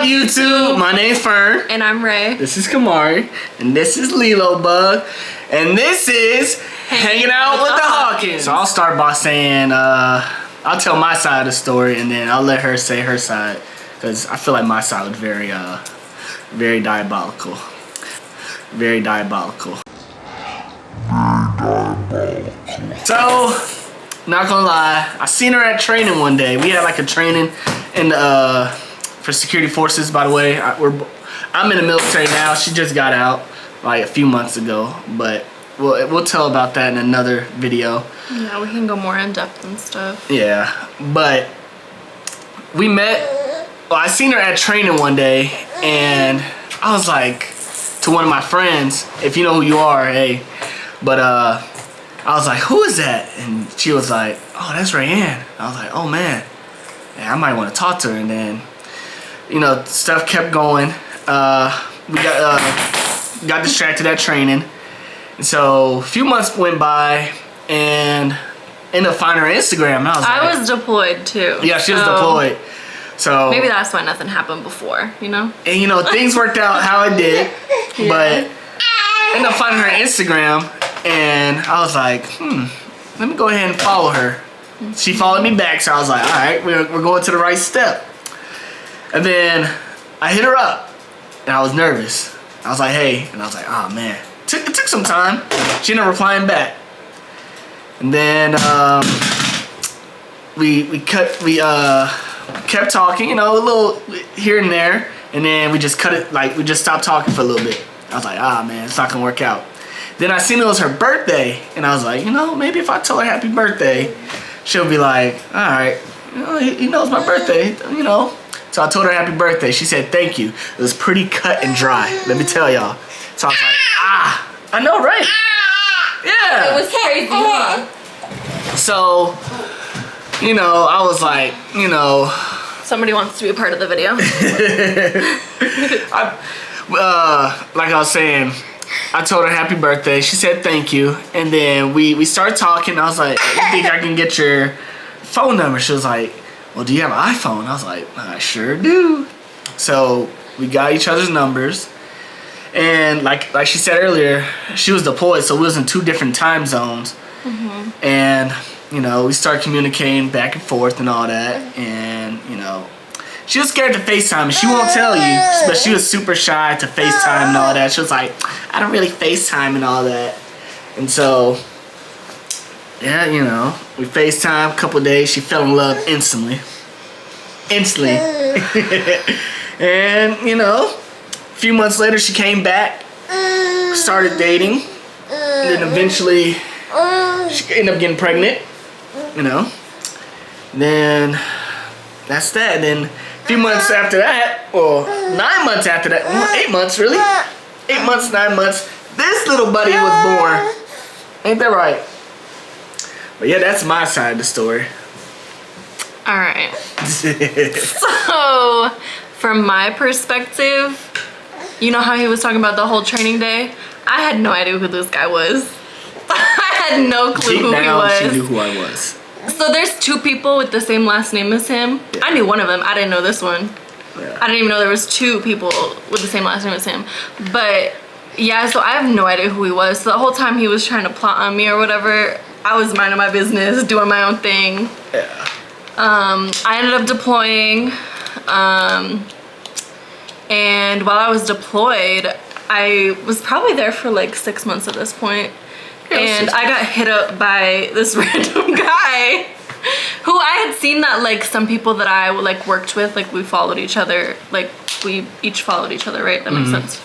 YouTube? My name's Fern. And I'm Rhae. This is Kamari. And this is Lilo Bug. And this is Hanging Out with the Hawkins. So I'll start by saying, I'll tell my side of the story and then I'll let her say her side. Because I feel like my side was very diabolical. Very diabolical. So, not gonna lie, I seen her at training one day. We had like a training in for security forces, by the way. I'm in the military now. She just got out like a few months ago, but we'll tell about that in another video. Yeah, we can go more in depth and stuff. Yeah, but we met. Well, I seen her at training one day, and I was like to one of my friends, if you know who you are, hey. But I was like, who is that? And she was like, oh, that's Rhaeanne. I was like, oh man, yeah, I might want to talk to her. And then, you know, stuff kept going. We got distracted at training. And so a few months went by and ended up finding her Instagram. And I was deployed too. Yeah, she was deployed. So maybe that's why nothing happened before, you know? And you know, things worked out how it did. Yeah. But ended up finding her Instagram. And I was like, let me go ahead and follow her. She followed me back, so I was like, all right, we're going to the right step. And then I hit her up, and I was nervous. I was like, hey, and I was like, oh man. It took some time. She ended up replying back. And then we kept talking, you know, a little here and there, and then we just cut it, like we just stopped talking for a little bit. I was like, ah man, it's not gonna work out. Then I seen it was her birthday, and I was like, you know, maybe if I tell her happy birthday, she'll be like, all right, you know, he knows my birthday, you know. So I told her happy birthday. She said thank you. It was pretty cut and dry, let me tell y'all. So I was like, I know, right? Yeah. It was crazy, huh? So, you know, I was like, you know. Somebody wants to be a part of the video. Like I was saying, I told her happy birthday. She said thank you. And then we started talking. I was like, you think I can get your phone number? She was like, well, do you have an iPhone? I was like, I sure do. So we got each other's numbers. And like she said earlier, she was deployed, so we was in 2 different time zones. And, you know, we started communicating back and forth and all that. And, you know, she was scared to FaceTime. She won't tell you, but she was super shy to FaceTime and all that. She was like, I don't really FaceTime and all that. And so, yeah, you know, we FaceTime a couple of days. She fell in love instantly. And, you know, a few months later, she came back, started dating, and then eventually she ended up getting pregnant, you know. And then that's that. And then a few months after that, or 9 months after that, 8 months really, 8 months, 9 months, this little buddy was born. Ain't that right? But yeah, that's my side of the story. All right. So, from my perspective, you know how he was talking about the whole training day? I had no idea who this guy was. I had no clue who he was. She knew who I was. So there's 2 people with the same last name as him. Yeah. I knew one of them. I didn't know this one. Yeah. I didn't even know there was 2 people with the same last name as him. But yeah, so I have no idea who he was. So the whole time he was trying to plot on me or whatever, I was minding my business, doing my own thing. Yeah. I ended up deploying. And while I was deployed, I was probably there for like 6 months at this point. And I got hit up by this random guy who I had seen that like some people that I like worked with, like we followed each other, like we each followed each other, right? That makes sense.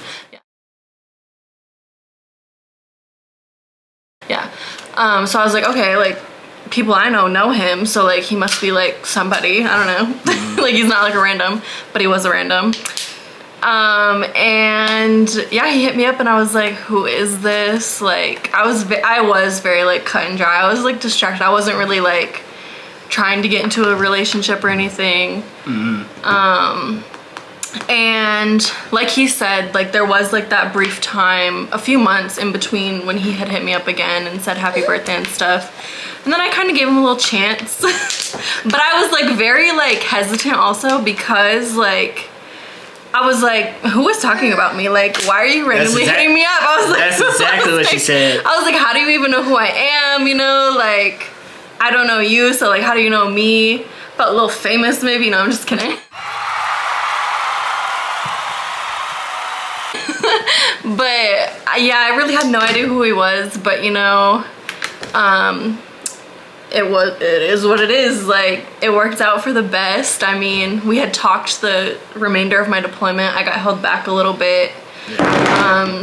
Yeah. So I was like, okay, like people I know him, so like he must be like somebody, I don't know. Like he's not like a random, but he was a random. And yeah, he hit me up and I was like, who is this? Like I was very like cut and dry. I was like distracted. I wasn't really like trying to get into a relationship or anything. And like he said, like there was like that brief time, a few months in between when he had hit me up again and said happy birthday and stuff. And then I kind of gave him a little chance. But I was like very like hesitant also because like I was like, who was talking about me? Like, why are you randomly hitting me up? I was like, that's exactly what she said. I was like, how do you even know who I am? You know, like, I don't know you, so like, how do you know me? Felt a little famous maybe. No, I'm just kidding. But yeah, I really had no idea who he was, but you know, it is what it is. Like, it worked out for the best. I mean, we had talked the remainder of my deployment. I got held back a little bit.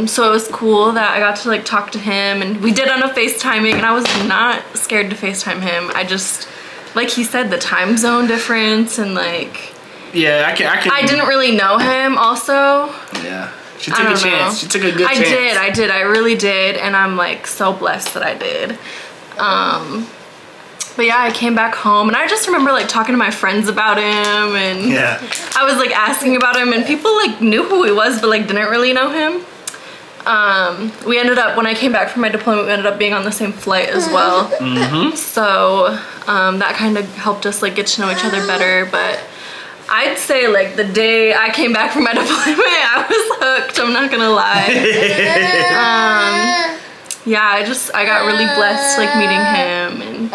So it was cool that I got to like talk to him, and we did end up FaceTiming, and I was not scared to FaceTime him. I just, like he said, the time zone difference and like, yeah, I didn't really know him also. Yeah. She took a chance. She took a good chance. I did. I really did. And I'm like so blessed that I did. But yeah, I came back home and I just remember like talking to my friends about him, and yeah, I was like asking about him, and people like knew who he was but like didn't really know him. We ended up, when I came back from my deployment, we ended up being on the same flight as well. So that kind of helped us like get to know each other better. But I'd say like the day I came back from my deployment, I was hooked, I'm not gonna lie. Yeah, I got really blessed like meeting him, and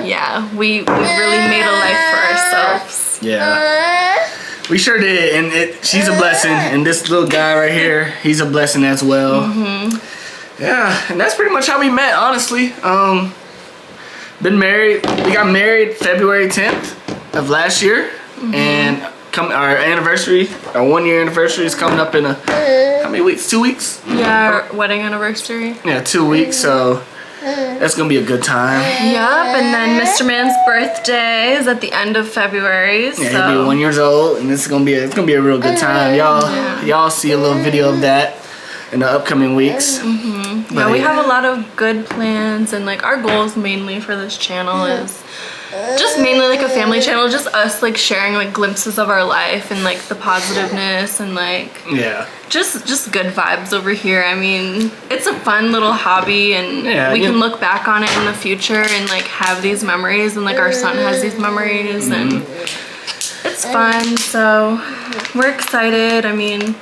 yeah, we really made a life for ourselves. Yeah, we sure did, and she's a blessing, and this little guy right here, he's a blessing as well. Yeah, and that's pretty much how we met, honestly. Been married, we got married February 10th of last year, and our anniversary, our 1 year anniversary is coming up in how many weeks? 2 weeks? Yeah, our wedding anniversary. Yeah, 2 weeks, so that's gonna be a good time. Yep, and then Mr. Man's birthday is at the end of February. Yeah, he'll be 1 year old, and it's gonna be a real good time. Y'all see a little video of that in the upcoming weeks. Yeah, we have a lot of good plans, and like our goals mainly for this channel is just mainly like a family channel, just us like sharing like glimpses of our life and like the positiveness and like just good vibes over here. I mean, it's a fun little hobby, and we can look back on it in the future and like have these memories, and like our son has these memories, and it's fun. So we're excited. I mean,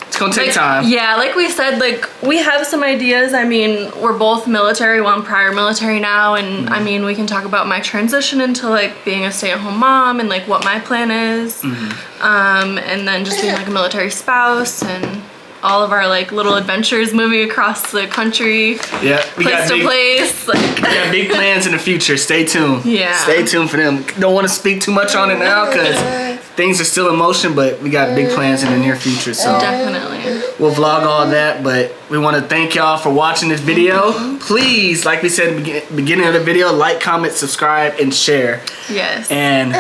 it's gonna take time. Yeah, like we said, like we have some ideas. I mean, we're both military, well, I'm prior military now, and I mean, we can talk about my transition into like being a stay-at-home mom and like what my plan is, and then just being like a military spouse, and all of our like little adventures moving across the country, place to place. Like, we got big plans in the future. Stay tuned. Yeah, stay tuned for them. Don't want to speak too much on it now because things are still in motion, but we got big plans in the near future. So definitely we'll vlog all that. But we want to thank y'all for watching this video. Please, like we said at the beginning of the video, like, comment, subscribe, and share. Yes. And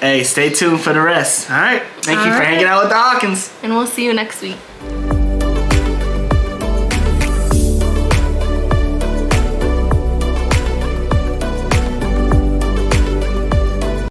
hey, stay tuned for the rest. All right. Thank you for hanging out with the Hawkins. And we'll see you next week.